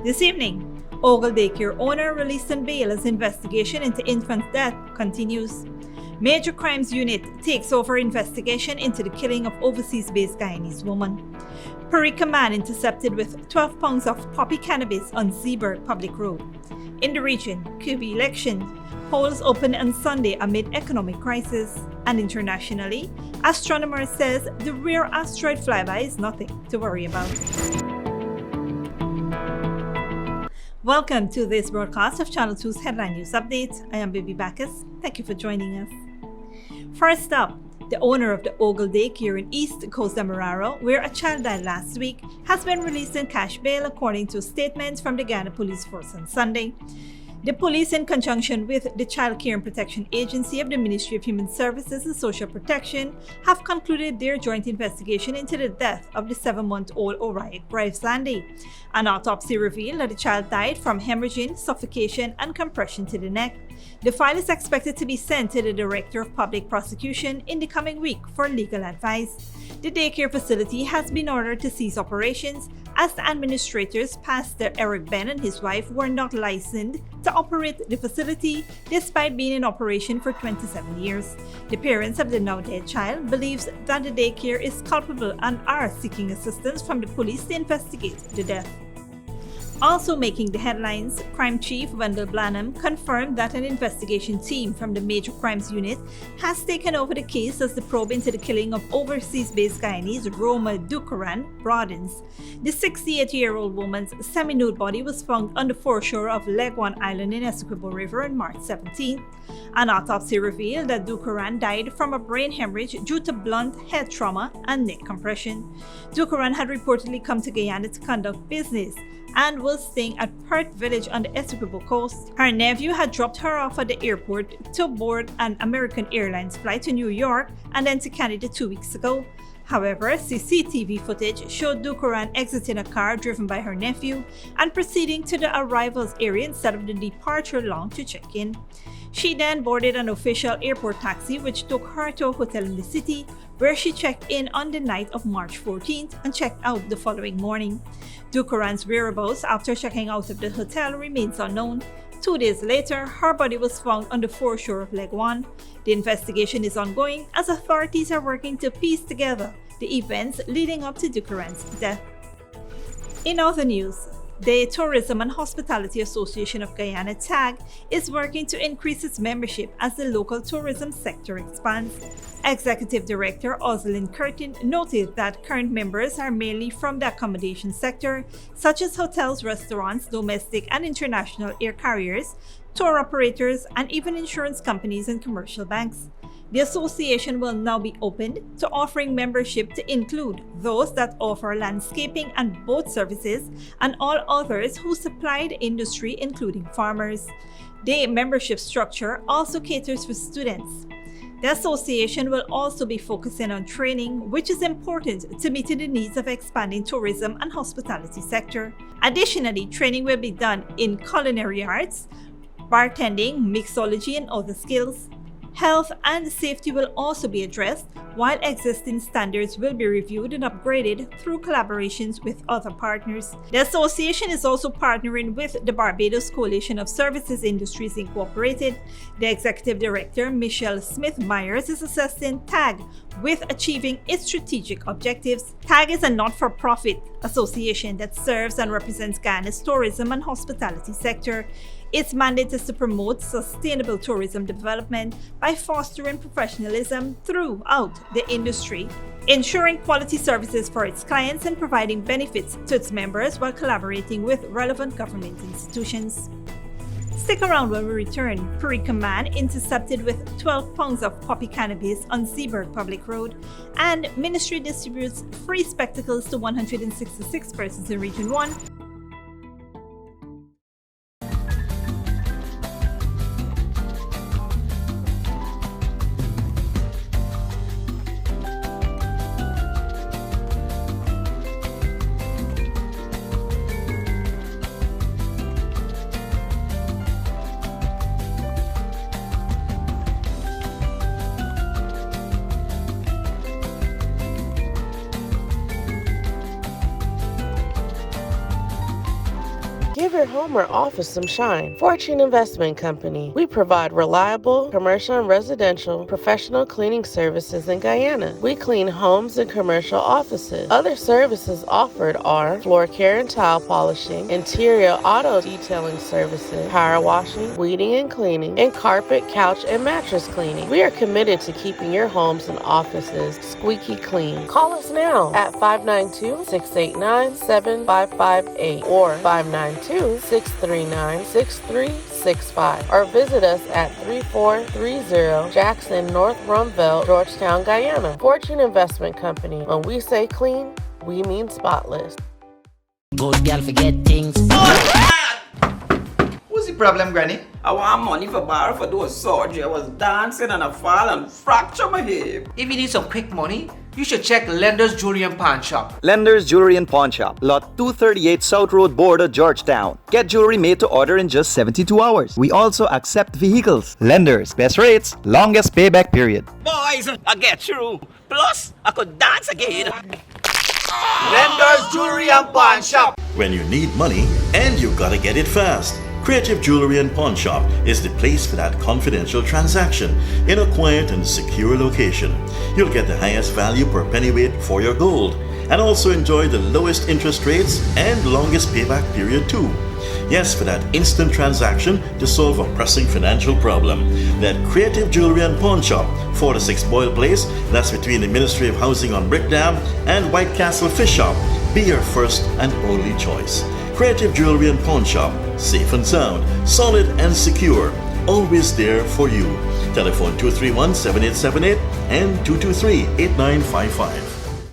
This evening, Ogle Day Care owner released on bail as investigation into infant's death continues. Major Crimes Unit takes over investigation into the killing of overseas-based Guyanese woman. Parika man intercepted with 12 pounds of poppy cannabis on Zeeburg Public Road. In the region, Cuba election. Polls open on Sunday amid economic crisis. And internationally, ASTRONOMERS says the rare asteroid flyby is nothing to worry about. Welcome to this broadcast of Channel 2's Headline News Update. I am Baby Bacchus. Thank you for joining us. First up, the owner of the Ogle Day Care in East Costa Demerara, where a child died last week, has been released in cash bail according to statements from the Ghana Police Force on Sunday. The police, in conjunction with the Child Care and Protection Agency of the Ministry of Human Services and Social Protection, have concluded their joint investigation into the death of the 7-month-old Oriak Brivesandy. An autopsy revealed that the child died from hemorrhaging, suffocation, and compression to the neck. The file is expected to be sent to the Director of Public Prosecution in the coming week for legal advice. The daycare facility has been ordered to cease operations as the administrators, Pastor Eric Ben and his wife, were not licensed to operate the facility despite being in operation for 27 years. The parents of the now dead child believes that the daycare is culpable and are seeking assistance from the police to investigate the death. Also making the headlines, Crime Chief Wendell Blanham confirmed that an investigation team from the Major Crimes Unit has taken over the case as the probe into the killing of overseas-based Guyanese Roma Dukaran broadens. The 68-year-old woman's semi-nude body was found on the foreshore of Leguan Island in Essequibo River on March 17th. An autopsy revealed that Dukaran died from a brain hemorrhage due to blunt head trauma and neck compression. Dukaran had reportedly come to Guyana to conduct business and was staying at Perth Village on the Essequibo coast. Her nephew had dropped her off at the airport to board an American Airlines flight to New York and then to Canada 2 weeks ago. However, CCTV footage showed Dukaran exiting a car driven by her nephew and proceeding to the arrivals area instead of the departure lounge to check in. She then boarded an official airport taxi which took her to a hotel in the city, where she checked in on the night of March 14th and checked out the following morning. Dukaran's whereabouts after checking out of the hotel remains unknown. 2 days later, her body was found on the foreshore of Leguan. The investigation is ongoing as authorities are working to piece together the events leading up to Dukaran's death. In other news, the Tourism and Hospitality Association of Guyana, TAG, is working to increase its membership as the local tourism sector expands. Executive Director Oslin Curtin noted that current members are mainly from the accommodation sector, such as hotels, restaurants, domestic and international air carriers, tour operators, and even insurance companies and commercial banks. The association will now be opened to offering membership to include those that offer landscaping and boat services and all others who supply the industry, including farmers. The membership structure also caters for students. The association will also be focusing on training, which is important to meeting the needs of expanding tourism and hospitality sector. Additionally, training will be done in culinary arts, bartending, mixology, and other skills. Health and safety will also be addressed, while existing standards will be reviewed and upgraded through collaborations with other partners. The association is also partnering with the Barbados Coalition of Services Industries Incorporated. The executive director, Michelle Smith-Myers, is assisting TAG with achieving its strategic objectives. TAG is a not-for-profit association that serves and represents Ghana's tourism and hospitality sector. Its mandate is to promote sustainable tourism development by fostering professionalism throughout the industry, ensuring quality services for its clients and providing benefits to its members while collaborating with relevant government institutions. Stick around when we return. Parika man intercepted with 12 pounds of poppy cannabis on Zeeburg Public Road, and Ministry distributes free spectacles to 166 persons in Region 1. Give your home or office some shine. Fortune Investment Company. We provide reliable commercial and residential professional cleaning services in Guyana. We clean homes and commercial offices. Other services offered are floor care and tile polishing, interior auto detailing services, power washing, weeding and cleaning, and carpet, couch, and mattress cleaning. We are committed to keeping your homes and offices squeaky clean. Call us now at 592-689-7558 or 592-639-6365 or visit us at 3430 Jackson, North Rumville, Georgetown, Guyana. Fortune Investment Company. When we say clean, we mean spotless. Good girl forget things. What's the problem, Granny? I want money for borrow for those surgery. I was dancing and I fall and fracture my hip. If you need some quick money, you should check Lender's Jewelry and Pawn Shop. Lender's Jewelry and Pawn Shop, Lot 238 South Road Border, Georgetown. Get jewelry made to order in just 72 hours. We also accept vehicles. Lender's, best rates, longest payback period. Boys, I get through. Plus, I could dance again. Lender's Jewelry and Pawn Shop. When you need money and you gotta get it fast, Creative Jewelry and Pawn Shop is the place for that confidential transaction in a quiet and secure location. You'll get the highest value per pennyweight for your gold and also enjoy the lowest interest rates and longest payback period too. Yes, for that instant transaction to solve a pressing financial problem. That Creative Jewelry and Pawn Shop, 4-6 Boyle Place, that's between the Ministry of Housing on Brick Dam and White Castle Fish Shop. Be your first and only choice. Creative Jewelry and Pawn Shop, safe and sound, solid and secure, always there for you. Telephone 231-7878 and 223-8955.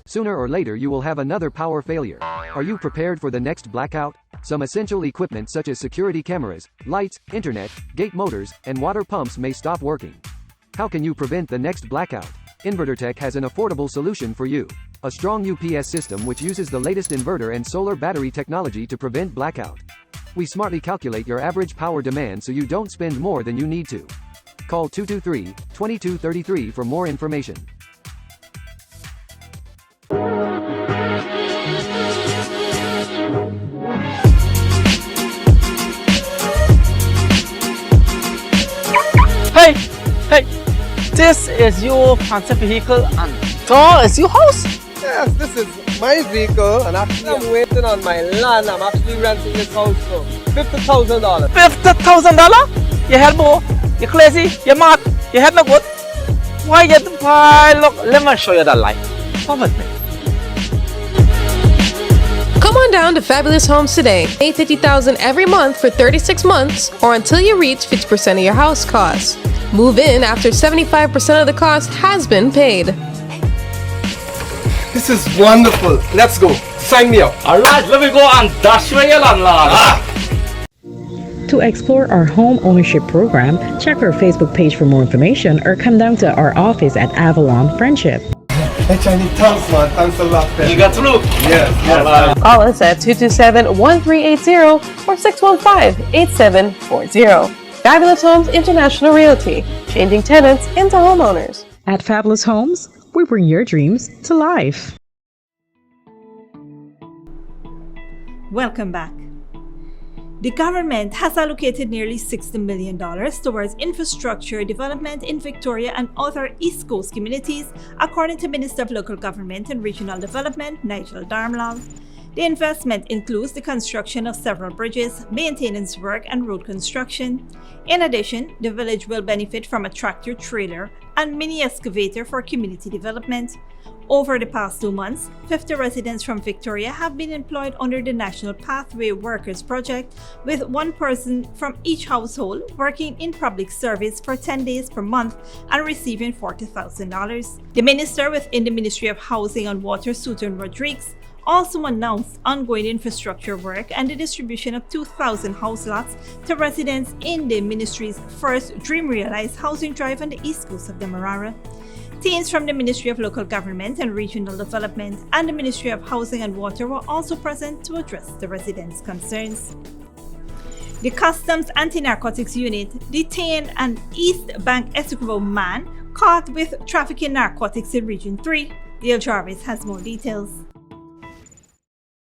Sooner or later you will have another power failure. Are you prepared for the next blackout? Some essential equipment such as security cameras, lights, internet, gate motors, and water pumps may stop working. How can you prevent the next blackout? InverterTech has an affordable solution for you. A strong UPS system which uses the latest inverter and solar battery technology to prevent blackout. We smartly calculate your average power demand so you don't spend more than you need to. Call 223-2233 for more information. Hey, this is your fancy vehicle and that is your house? Yes, this is my vehicle and actually I'm waiting on my land. I'm actually renting this house for $50,000. $50,000? You hell boy, you crazy, you mad, you head no good. Why you buy? Look, let me show you the light. Come with me. Come on down to Fabulous Homes today. Pay $50,000 every month for 36 months or until you reach 50% of your house costs. Move in after 75% of the cost has been paid. This is wonderful. Let's go. Sign me up. Alright, let me go and dash you your landlord. To explore our home ownership program, check our Facebook page for more information or come down to our office at Avalon Friendship. Hey, Chinese, thanks, man. Thanks a lot, man. You got through? Yes. Call us at 227-1380 or 615-8740. Fabulous Homes International Realty, changing tenants into homeowners. At Fabulous Homes, we bring your dreams to life. Welcome back. The government has allocated nearly $60 million towards infrastructure development in Victoria and other East Coast communities, according to Minister of Local Government and Regional Development, Nigel Darmlall. The investment includes the construction of several bridges, maintenance work, and road construction. In addition, the village will benefit from a tractor-trailer and mini excavator for community development. Over the past 2 months, 50 residents from Victoria have been employed under the National Pathway Workers Project, with one person from each household working in public service for 10 days per month and receiving $40,000. The minister within the Ministry of Housing and Water, Susan Rodriguez, also announced ongoing infrastructure work and the distribution of 2,000 house lots to residents in the ministry's first Dream Realized housing drive on the east coast of Demerara. Teams from the Ministry of Local Government and Regional Development and the Ministry of Housing and Water were also present to address the residents' concerns. The Customs Anti-Narcotics Unit detained an East Bank Essequibo man caught with trafficking narcotics in Region 3. Dale Jarvis has more details.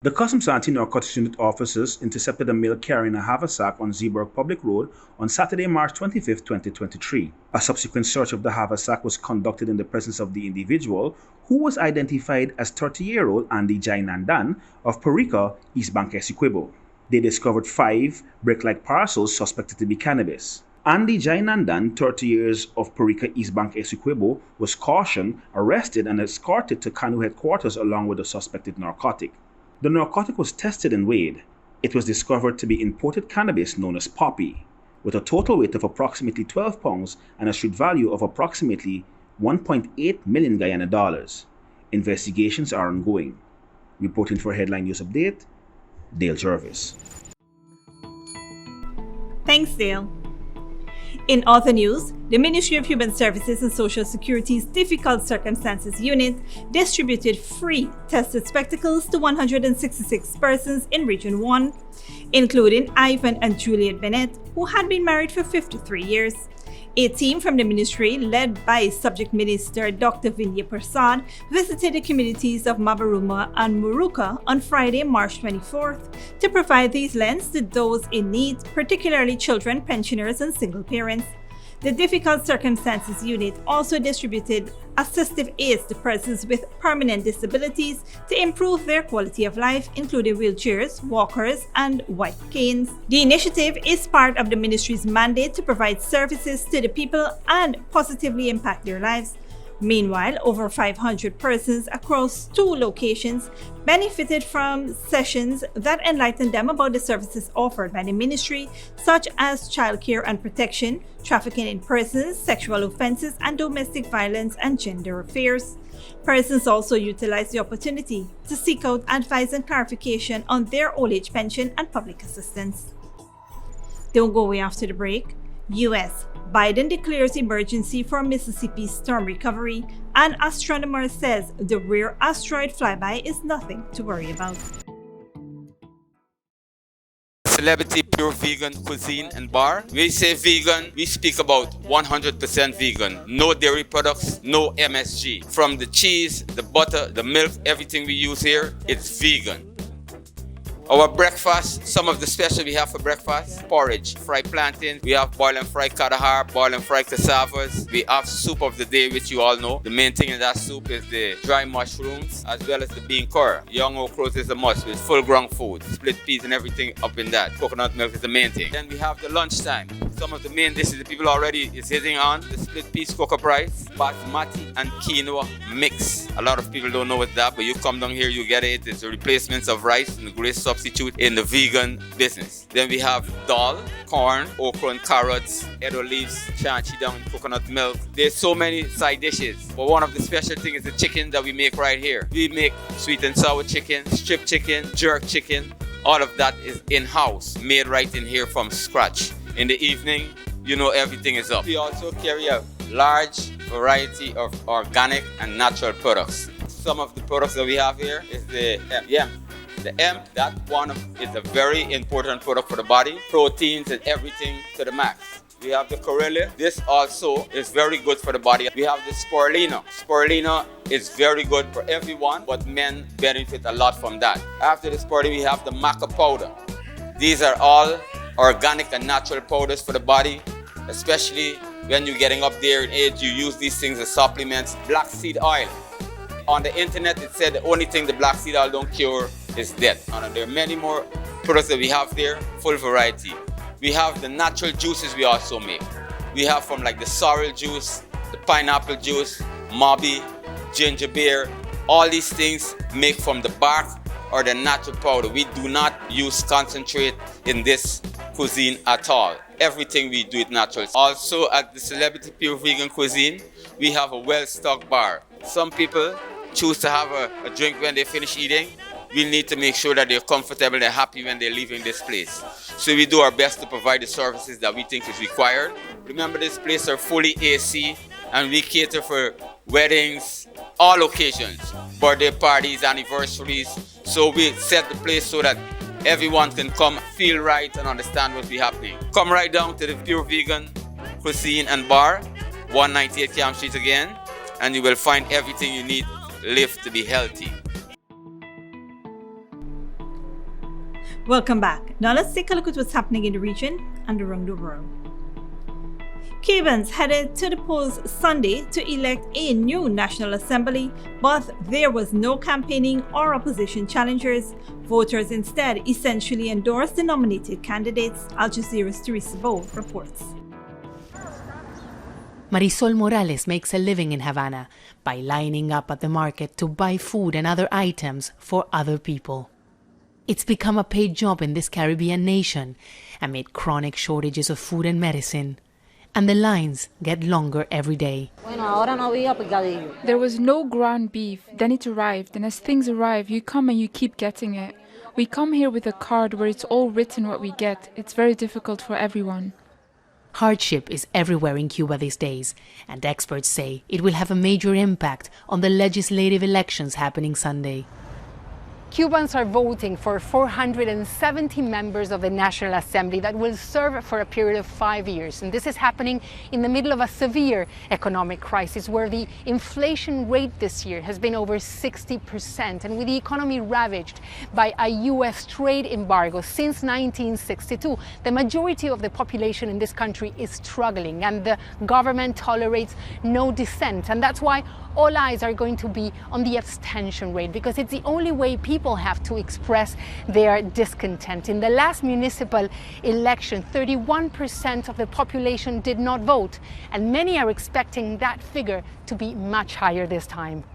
The Customs Anti-Narcotics Unit officers intercepted a male carrying a haversack on Zeeburg Public Road on Saturday, March 25, 2023. A subsequent search of the haversack was conducted in the presence of the individual, who was identified as 30-year-old Andy Jainandan of Parika, East Bank, Essequibo. They discovered 5 brick-like parcels suspected to be cannabis. Andy Jainandan, 30 years of Parika, East Bank, Essequibo, was cautioned, arrested, and escorted to Kanu headquarters along with the suspected narcotic. The narcotic was tested and weighed. It was discovered to be imported cannabis known as poppy, with a total weight of approximately 12 pounds and a street value of approximately 1.8 million Guyana dollars. Investigations are ongoing. Reporting for Headline News Update, Dale Jervis. Thanks, Dale. In other news, the Ministry of Human Services and Social Security's Difficult Circumstances Unit distributed free tested spectacles to 166 persons in Region 1, including Ivan and Juliet Bennett, who had been married for 53 years. A team from the ministry, led by Subject Minister Dr. Vinay Prasad, visited the communities of Mabaruma and Muruka on Friday, March 24th, to provide these lenses to those in need, particularly children, pensioners, and single parents. The Difficult Circumstances Unit also distributed assistive aids to persons with permanent disabilities to improve their quality of life, including wheelchairs, walkers, and white canes. The initiative is part of the ministry's mandate to provide services to the people and positively impact their lives. Meanwhile, over 500 persons across 2 locations benefited from sessions that enlightened them about the services offered by the ministry, such as childcare and protection, trafficking in persons, sexual offenses, and domestic violence and gender affairs. Persons also utilized the opportunity to seek out advice and clarification on their old age pension and public assistance. Don't go away after the break. U.S. Biden declares emergency for Mississippi storm recovery, and ASTRONOMERS says the rare asteroid flyby is nothing to worry about. Celebrity Pure Vegan Cuisine and Bar. We say vegan, we speak about 100% vegan. No dairy products, no MSG. From the cheese, the butter, the milk, everything we use here, it's vegan. Our breakfast, some of the special we have for breakfast: porridge, fried plantains, we have boil and fried katahar, boil and fried cassavas. We have soup of the day, which you all know. The main thing in that soup is the dry mushrooms as well as the bean curd. Young okras is a must with full ground food, split peas and everything up in that. Coconut milk is the main thing. Then we have the lunchtime. Some of the main dishes the people already is hitting on: the split peas cocoa rice, basmati and quinoa mix. A lot of people don't know what's that, but you come down here, you get it. It's a replacement of rice and a great substitute in the vegan business. Then we have dal, corn, okra and carrots, edo leaves, chanchi down in coconut milk. There's so many side dishes, but one of the special things is the chicken that we make right here. We make sweet and sour chicken, strip chicken, jerk chicken. All of that is in-house, made right in here from scratch. In the evening, you know everything is up. We also carry a large variety of organic and natural products. Some of the products that we have here is the hemp. The hemp, that one is a very important product for the body. Proteins and everything to the max. We have the Corellia. This also is very good for the body. We have the Spirulina. Spirulina is very good for everyone, but men benefit a lot from that. After the Spirulina, we have the Maca powder. These are all organic and natural powders for the body, especially when you're getting up there in age. You use these things as supplements. Black seed oil. On the internet, it said the only thing the black seed oil don't cure is death. And there are many more products that we have there, full variety. We have the natural juices we also make. We have from like the sorrel juice, the pineapple juice, mabi, ginger beer. All these things make from the bark or the natural powder. We do not use concentrate in this cuisine at all. Everything we do it natural. Also at the Celebrity Pure Vegan Cuisine, we have a well-stocked bar. Some people choose to have a drink when they finish eating. We need to make sure that they're comfortable and happy when they're leaving this place. So we do our best to provide the services that we think is required. Remember, this place are fully AC, and we cater for weddings, all occasions, birthday parties, anniversaries. So we set the place so that everyone can come, feel right, and understand what's happening. Come right down to the Pure Vegan Cuisine and Bar, 198 Camp Street again, and you will find everything you need to live to be healthy. Welcome back. Now let's take a look at what's happening in the region and around the world. Cubans headed to the polls Sunday to elect a new National Assembly, but there was no campaigning or opposition challengers. Voters instead essentially endorsed the nominated candidates. Al Jazeera's Teresa Bow reports. Marisol Morales makes a living in Havana by lining up at the market to buy food and other items for other people. It's become a paid job in this Caribbean nation amid chronic shortages of food and medicine. And the lines get longer every day. There was no ground beef, then it arrived, and as things arrive, you come and you keep getting it. We come here with a card where it's all written what we get. It's very difficult for everyone. Hardship is everywhere in Cuba these days, and experts say it will have a major impact on the legislative elections happening Sunday. Cubans are voting for 470 members of the National Assembly that will serve for a period of 5 years. And this is happening in the middle of a severe economic crisis where the inflation rate this year has been over 60%. And with the economy ravaged by a U.S. trade embargo since 1962, the majority of the population in this country is struggling and the government tolerates no dissent. And that's why all eyes are going to be on the abstention rate, because it's the only way people have to express their discontent. In the last municipal election, 31% of the population did not vote, and many are expecting that figure to be much higher this time.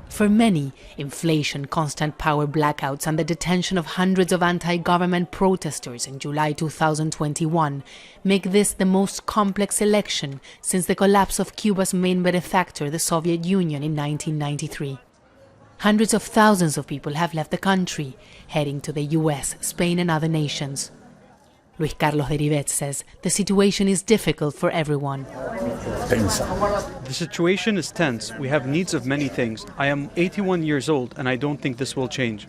For many, inflation, constant power blackouts, and the detention of hundreds of anti-government protesters in July 2021 make this the most complex election since the collapse of Cuba's main benefactor, the Soviet Union, in 1993. Hundreds of thousands of people have left the country, heading to the US, Spain, and other nations. Luis Carlos Derivet says the situation is difficult for everyone. The situation is tense. We have needs of many things. I am 81 years old and I don't think this will change.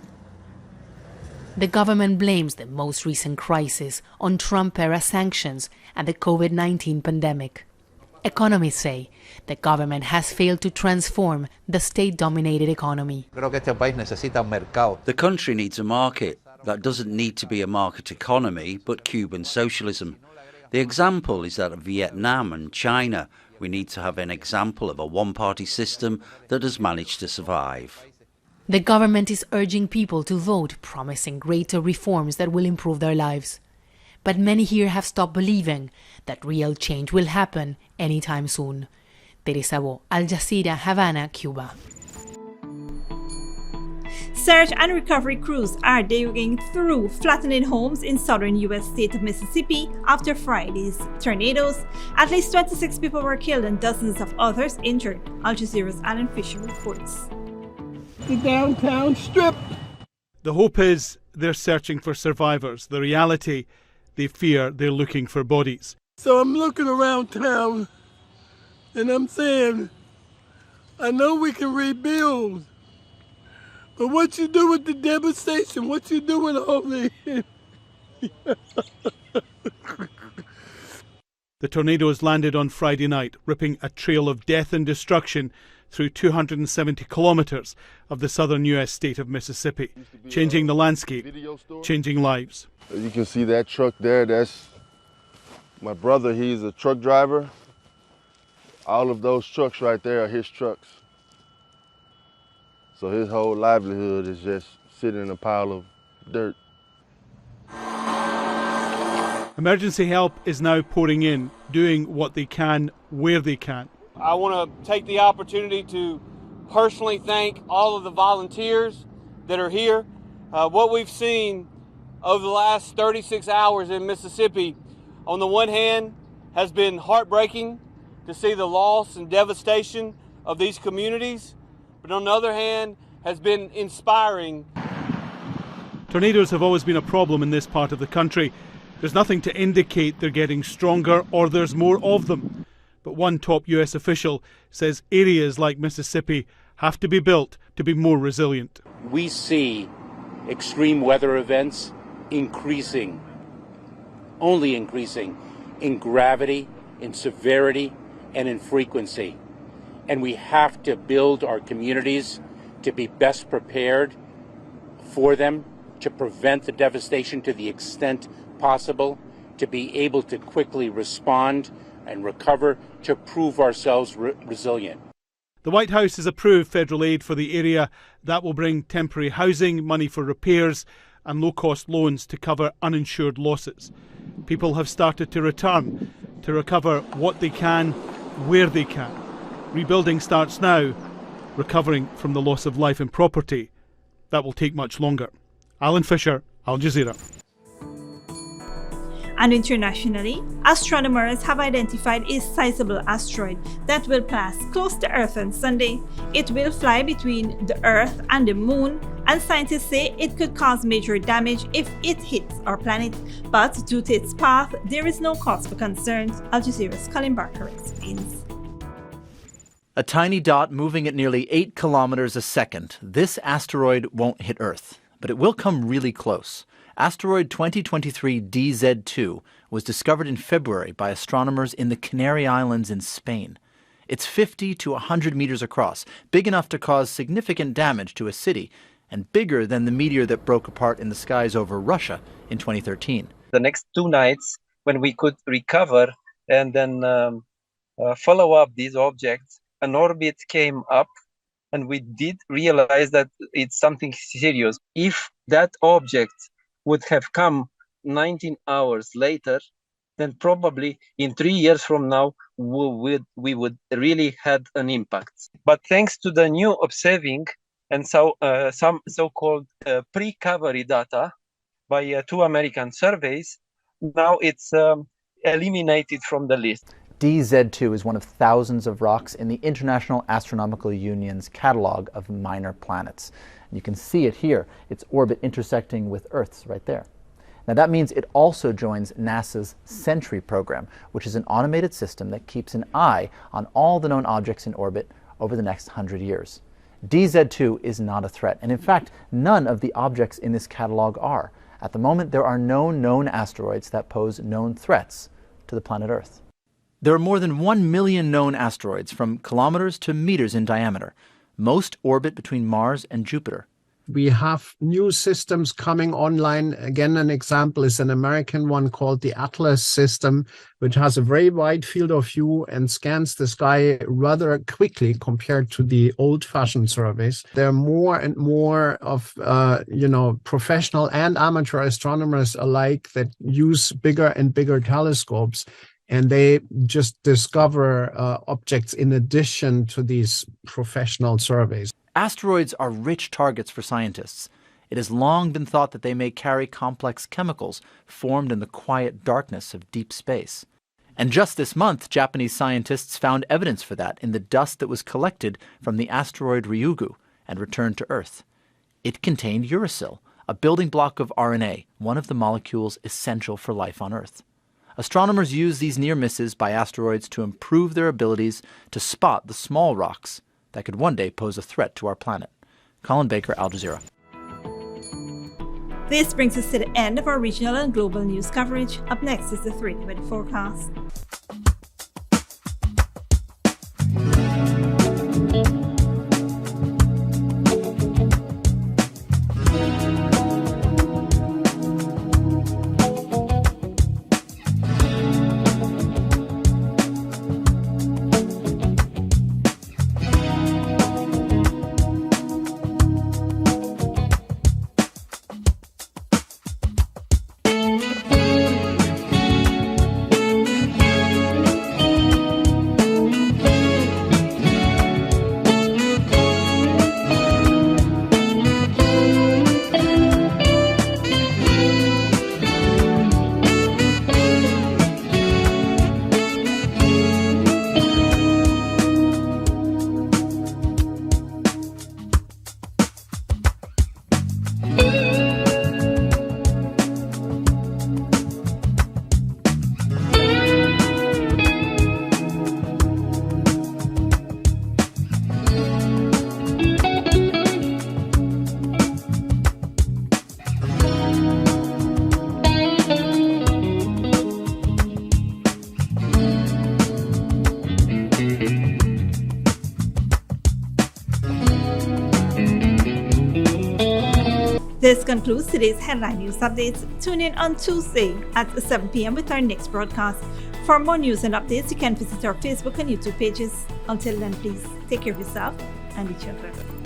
The government blames the most recent crisis on Trump-era sanctions and the COVID-19 pandemic. Economists say the government has failed to transform the state-dominated economy. The country needs a market. That doesn't need to be a market economy, but Cuban socialism. The example is that of Vietnam and China. We need to have an example of a one-party system that has managed to survive. The government is urging people to vote, promising greater reforms that will improve their lives. But many here have stopped believing that real change will happen anytime soon. Teresa Bo, Al Jazeera, Havana, Cuba. Search and recovery crews are digging through flattening homes in southern U.S. state of Mississippi after Friday's tornadoes. At least 26 people were killed and dozens of others injured. Al Jazeera's Alan Fisher reports. The downtown strip. The hope is they're searching for survivors. The reality, they fear they're looking for bodies. So I'm looking around town and I'm saying, I know we can rebuild. But what you do with the devastation? What you doing all this? The tornadoes landed on Friday night, ripping a trail of death and destruction through 270 kilometers of the southern U.S. state of Mississippi, changing the landscape, changing lives. You can see that truck there. That's my brother. He's a truck driver. All of those trucks right there are his trucks. So his whole livelihood is just sitting in a pile of dirt. Emergency help is now pouring in, doing what they can, where they can. I want to take the opportunity to personally thank all of the volunteers that are here. What we've seen over the last 36 hours in Mississippi, on the one hand, has been heartbreaking to see the loss and devastation of these communities, but on the other hand, has been inspiring. Tornadoes have always been a problem in this part of the country. There's nothing to indicate they're getting stronger or there's more of them. But one top US official says areas like Mississippi have to be built to be more resilient. We see extreme weather events increasing, only increasing in gravity, in severity, and in frequency. And we have to build our communities to be best prepared for them, to prevent the devastation to the extent possible, to be able to quickly respond and recover, to prove ourselves resilient. The White House has approved federal aid for the area. That will bring temporary housing, money for repairs and low-cost loans to cover uninsured losses. People have started to return to recover what they can, where they can. Rebuilding starts now, recovering from the loss of life and property. That will take much longer. Alan Fisher, Al Jazeera. And internationally, astronomers have identified a sizable asteroid that will pass close to Earth on Sunday. It will fly between the Earth and the Moon, and scientists say it could cause major damage if it hits our planet. But due to its path, there is no cause for concern. Al Jazeera's Colin Barker explains. A tiny dot moving at nearly 8 kilometers a second. This asteroid won't hit Earth, but it will come really close. Asteroid 2023 DZ2 was discovered in February by astronomers in the Canary Islands in Spain. It's 50 to 100 meters across, big enough to cause significant damage to a city, and bigger than the meteor that broke apart in the skies over Russia in 2013. The next 2 nights, when we could recover and then follow up these objects, an orbit came up, and we did realize that it's something serious. If that object would have come 19 hours later, then probably in 3 years from now, we would really had an impact. But thanks to the new observing and some so-called pre-covery data by 2 American surveys, now it's eliminated from the list. DZ2 is one of thousands of rocks in the International Astronomical Union's catalog of minor planets. You can see it here, its orbit intersecting with Earth's right there. Now that means it also joins NASA's Sentry program, which is an automated system that keeps an eye on all the known objects in orbit over the next 100 years. DZ2 is not a threat, and in fact, none of the objects in this catalog are. At the moment, there are no known asteroids that pose known threats to the planet Earth. There are more than 1 million known asteroids, from kilometers to meters in diameter. Most orbit between Mars and Jupiter. We have new systems coming online. Again, an example is an American one called the Atlas system, which has a very wide field of view and scans the sky rather quickly compared to the old-fashioned surveys. There are more and more of, professional and amateur astronomers alike that use bigger and bigger telescopes, and they just discover objects in addition to these professional surveys. Asteroids are rich targets for scientists. It has long been thought that they may carry complex chemicals formed in the quiet darkness of deep space. And just this month, Japanese scientists found evidence for that in the dust that was collected from the asteroid Ryugu and returned to Earth. It contained uracil, a building block of RNA, one of the molecules essential for life on Earth. Astronomers use these near misses by asteroids to improve their abilities to spot the small rocks that could one day pose a threat to our planet. Colin Baker, Al Jazeera. This brings us to the end of our regional and global news coverage. Up next is the 3-minute forecast. This concludes today's headline news updates. Tune in on Tuesday at 7 p.m. with our next broadcast. For more news and updates, you can visit our Facebook and YouTube pages. Until then, please take care of yourself and each other.